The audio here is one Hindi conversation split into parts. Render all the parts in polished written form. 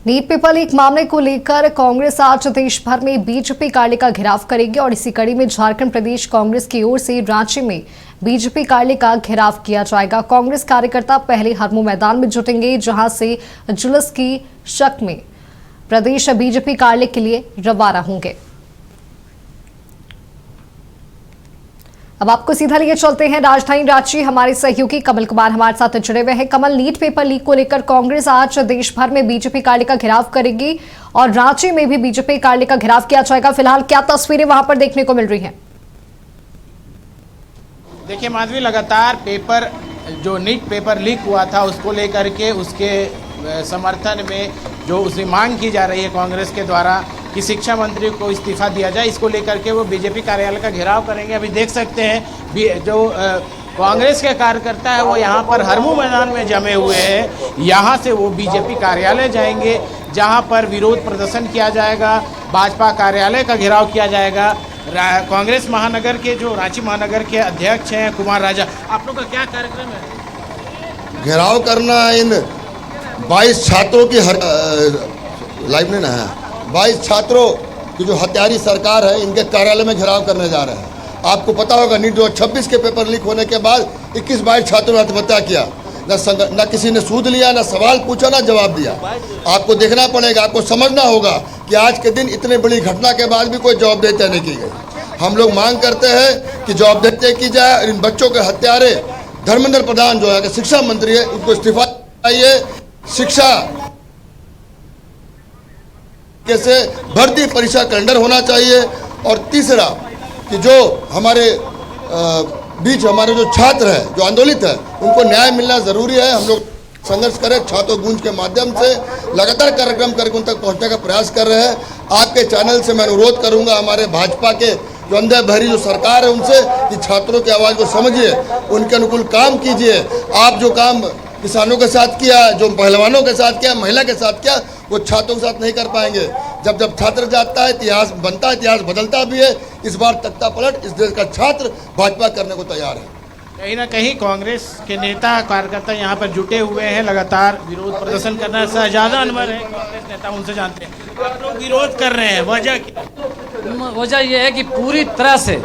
नीट पेपर लीक मामले को लेकर कांग्रेस आज देश भर में बीजेपी कार्यालय का घेराव करेगी और इसी कड़ी में झारखंड प्रदेश कांग्रेस की ओर से रांची में बीजेपी कार्यालय का घेराव किया जाएगा। कांग्रेस कार्यकर्ता पहले हरमू मैदान में जुटेंगे, जहां से जुलूस की शक्ल में प्रदेश बीजेपी कार्यालय के लिए रवाना होंगे। अब आपको सीधा लिए चलते हैं राजधानी रांची। हमारे सहयोगी कमल कुमार हमारे साथ जुड़े हुए हैं। कमल, नीट पेपर लीक को लेकर कांग्रेस आज देश भर में बीजेपी कार्यालय का घेराव करेगी और रांची में भी बीजेपी कार्यालय का घेराव किया जाएगा। फिलहाल क्या तस्वीरें वहां पर देखने को मिल रही हैं? देखिए माधवी, लगातार पेपर जो नीट पेपर लीक हुआ था उसको लेकर के उसके समर्थन में जो उसकी मांग की जा रही है कांग्रेस के द्वारा कि शिक्षा मंत्री को इस्तीफा दिया जाए, इसको लेकर के वो बीजेपी कार्यालय का घेराव करेंगे। अभी देख सकते हैं जो कांग्रेस के कार्यकर्ता है वो यहाँ पर हरमू मैदान में जमे हुए हैं। यहाँ से वो बीजेपी कार्यालय जाएंगे, जहाँ पर विरोध प्रदर्शन किया जाएगा, भाजपा कार्यालय का घेराव किया जाएगा। कांग्रेस महानगर के जो रांची महानगर के अध्यक्ष हैं कुमार राजा, आप लोग का क्या कार्यक्रम है? घेराव करना इन 22 छात्रों की लाइव में ना है 22 छात्रों की जो हत्यारी सरकार है, इनके कार्यालय में घेराव करने जा रहे हैं। आपको पता होगा नीट 2026 के पेपर लीक होने के बाद 21-22 छात्रों ने आत्महत्या किया। न किसी ने सूद लिया, न सवाल पूछा, न जवाब दिया। आपको देखना पड़ेगा, आपको समझना होगा कि आज के दिन इतनी बड़ी घटना के बाद भी कोई जवाबदेही नहीं की गई। हम लोग मांग करते हैं कि जवाबदेही की जाए और इन बच्चों के हत्यारे धर्मेंद्र प्रधान जो है शिक्षा मंत्री है, उनको इस्तीफा चाहिए। शिक्षा से भर्ती परीक्षा कैलेंडर होना चाहिए। और तीसरा कि जो हमारे बीच हमारे जो छात्र हैं, जो आंदोलित है, उनको न्याय मिलना जरूरी है। हम लोग संघर्ष करें, छात्रों गूंज के माध्यम से लगातार कार्यक्रम करके उन तक पहुंचने का प्रयास कर रहे हैं। आपके चैनल से मैं अनुरोध करूंगा हमारे भाजपा के जो अंधे बहरी जो सरकार है उनसे कि छात्रों की आवाज़ को समझिए, उनके अनुकूल काम कीजिए। आप जो काम किसानों के साथ किया, जो पहलवानों के साथ किया, महिला के साथ किया, वो छात्रों के साथ नहीं कर पाएंगे। जब छात्र जाता है इतिहास बनता है, इतिहास बदलता भी है। इस बार तख्ता पलट इस देश का छात्र भाजपा करने को तैयार है। कहीं ना कहीं कांग्रेस के नेता कार्यकर्ता यहाँ पर जुटे हुए हैं, लगातार विरोध प्रदर्शन करना। शहजादा अनवर है कांग्रेस नेता, उनसे जानते हैं आप लोग विरोध कर रहे हैं, वजह क्या? वजह यह है कि पूरी तरह से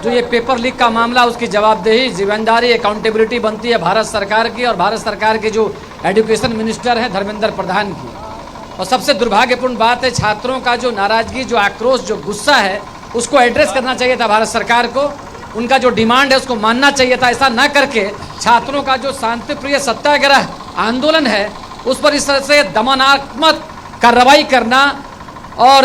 जो ये पेपर लीक का मामला, उसकी जवाबदेही, जिम्मेदारी, अकाउंटेबिलिटी बनती है भारत सरकार की और भारत सरकार के जो एजुकेशन मिनिस्टर हैं धर्मेंद्र प्रधान की। और सबसे दुर्भाग्यपूर्ण बात है, छात्रों का जो नाराजगी, जो आक्रोश, जो गुस्सा है, उसको एड्रेस करना चाहिए था भारत सरकार को। उनका जो डिमांड है उसको मानना चाहिए था। ऐसा न करके छात्रों का जो शांतिप्रिय सत्याग्रह आंदोलन है उस पर इस तरह से दमनात्मक कार्रवाई करना और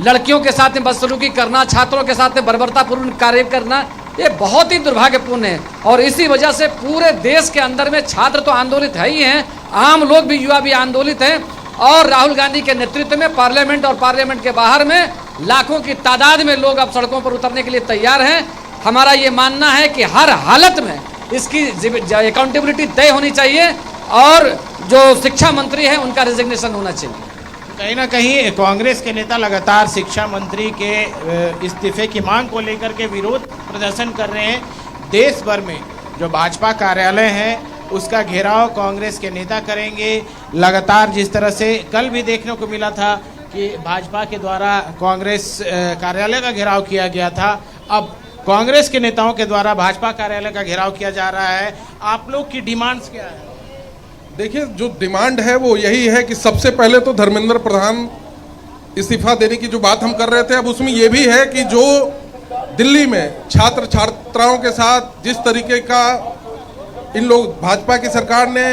लड़कियों के साथ में बदसलूकी करना, छात्रों के साथ में बर्बरतापूर्ण कार्य करना, ये बहुत ही दुर्भाग्यपूर्ण है। और इसी वजह से पूरे देश के अंदर में छात्र तो आंदोलित है ही हैं, आम लोग भी, युवा भी आंदोलित हैं। और राहुल गांधी के नेतृत्व में पार्लियामेंट और पार्लियामेंट के बाहर में लाखों की तादाद में लोग अब सड़कों पर उतरने के लिए तैयार हैं। हमारा ये मानना है कि हर हालत में इसकी अकाउंटेबिलिटी तय होनी चाहिए और जो शिक्षा मंत्री है उनका रिजिग्नेशन होना चाहिए। कहीं ना कहीं कांग्रेस के नेता लगातार शिक्षा मंत्री के इस्तीफे की मांग को लेकर के विरोध प्रदर्शन कर रहे हैं। देश भर में जो भाजपा कार्यालय है उसका घेराव कांग्रेस के नेता करेंगे। लगातार जिस तरह से कल भी देखने को मिला था कि भाजपा के द्वारा कांग्रेस कार्यालय का घेराव किया गया था, अब कांग्रेस के नेताओं के द्वारा भाजपा कार्यालय का घेराव किया जा रहा है। आप लोग की डिमांड्स क्या है? देखिए, जो डिमांड है वो यही है कि सबसे पहले तो धर्मेंद्र प्रधान इस्तीफा देने की जो बात हम कर रहे थे, अब उसमें ये भी है कि जो दिल्ली में छात्र छात्राओं के साथ जिस तरीके का इन लोग भाजपा की सरकार ने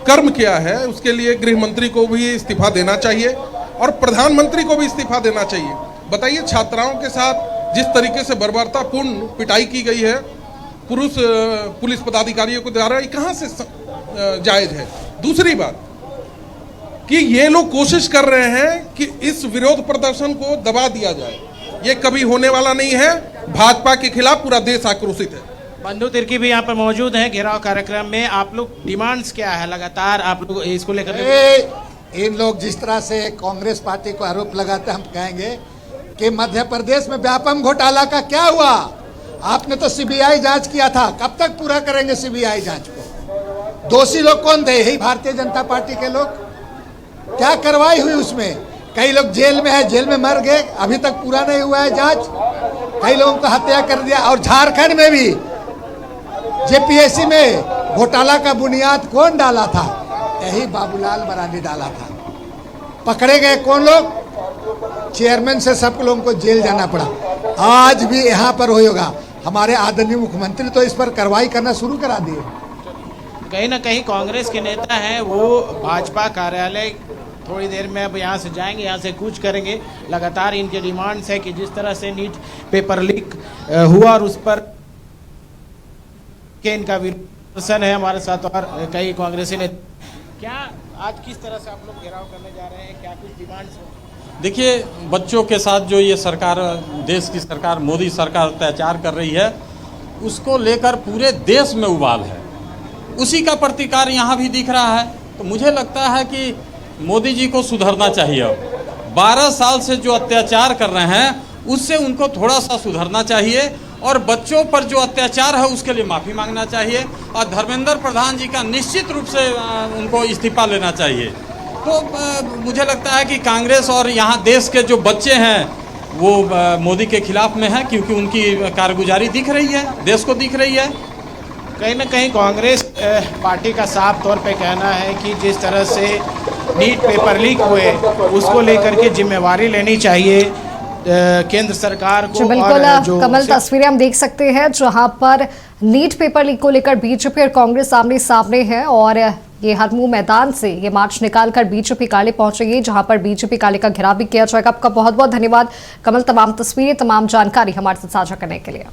कर्म किया है, उसके लिए गृह मंत्री को भी इस्तीफा देना चाहिए और प्रधानमंत्री को भी इस्तीफा देना चाहिए। बताइए, छात्राओं के साथ जिस तरीके से बर्बरतापूर्ण पिटाई की गई है पुलिस पदाधिकारियों के द्वारा, ये कहाँ से जायज है? दूसरी बात कि ये लोग कोशिश कर रहे हैं कि इस विरोध प्रदर्शन को दबा दिया जाए, ये कभी होने वाला नहीं है। भाजपा के खिलाफ पूरा देश आक्रोशित है। बंधु तिर्की भी यहाँ पर मौजूद हैं घेराव कार्यक्रम में। आप लोग डिमांड्स क्या है? लगातार आप लोग इसको लेकर इन लोग जिस तरह से कांग्रेस पार्टी को आरोप लगाते, हम कहेंगे कि मध्य प्रदेश में व्यापम घोटाला का क्या हुआ? आपने तो सीबीआई जांच किया था, कब तक पूरा करेंगे सीबीआई जांच को? दोषी लोग कौन थे? यही भारतीय जनता पार्टी के लोग। क्या कार्रवाई हुई उसमें? कई लोग जेल में है, जेल में मर गए, अभी तक पूरा नहीं हुआ है जांच। कई लोगों को हत्या कर दिया। और झारखंड में भी जेपीएससी में घोटाला का बुनियाद कौन डाला था? यही बाबूलाल मरांडी डाला था। पकड़े गए कौन लोग? चेयरमैन से सब लोगों को जेल जाना पड़ा। आज भी यहाँ पर होगा। हमारे आदरणीय मुख्यमंत्री तो इस पर कार्रवाई करना शुरू करा दिए। कहीं ना कहीं कांग्रेस के नेता हैं वो भाजपा कार्यालय थोड़ी देर में अब यहाँ से जाएंगे, यहाँ से कूच करेंगे। लगातार इनके डिमांड्स है कि जिस तरह से नीट पेपर लीक हुआ और उस पर के इनका विरोध है। हमारे साथ और कई कांग्रेसी ने क्या आज किस तरह से आप लोग घेराव करने जा रहे हैं? क्या कुछ डिमांड्स हो? देखिए, बच्चों के साथ जो ये सरकार, देश की सरकार, मोदी सरकार अत्याचार कर रही है, उसको लेकर पूरे देश में उबाल है। उसी का प्रतिकार यहाँ भी दिख रहा है। तो मुझे लगता है कि मोदी जी को सुधरना चाहिए। अब 12 साल से जो अत्याचार कर रहे हैं उससे उनको थोड़ा सा सुधरना चाहिए और बच्चों पर जो अत्याचार है उसके लिए माफ़ी मांगना चाहिए और धर्मेंद्र प्रधान जी का निश्चित रूप से उनको इस्तीफा लेना चाहिए। तो मुझे लगता है कि कांग्रेस और यहाँ देश के जो बच्चे हैं वो मोदी के खिलाफ में हैं, क्योंकि उनकी कारगुजारी दिख रही है, देश को दिख रही है। कहीं ना कहीं कांग्रेस पार्टी का साफ तौर पे कहना है कि जिस तरह से नीट पेपर लीक हुए उसको लेकर के जिम्मेवारी लेनी चाहिए केंद्र सरकार को। बिल्कुल कमल, तस्वीरें हम देख सकते हैं जहां पर नीट पेपर लीक को लेकर बीजेपी और कांग्रेस आमने सामने है और ये हरमू मैदान से ये मार्च निकालकर बीजेपी कार्यालय पहुंचेगी, जहां पर बीजेपी कार्यालय का घेराव भी किया जाएगा। आपका बहुत बहुत धन्यवाद कमल, तमाम तस्वीरें, तमाम जानकारी हमारे साथ साझा करने के लिए।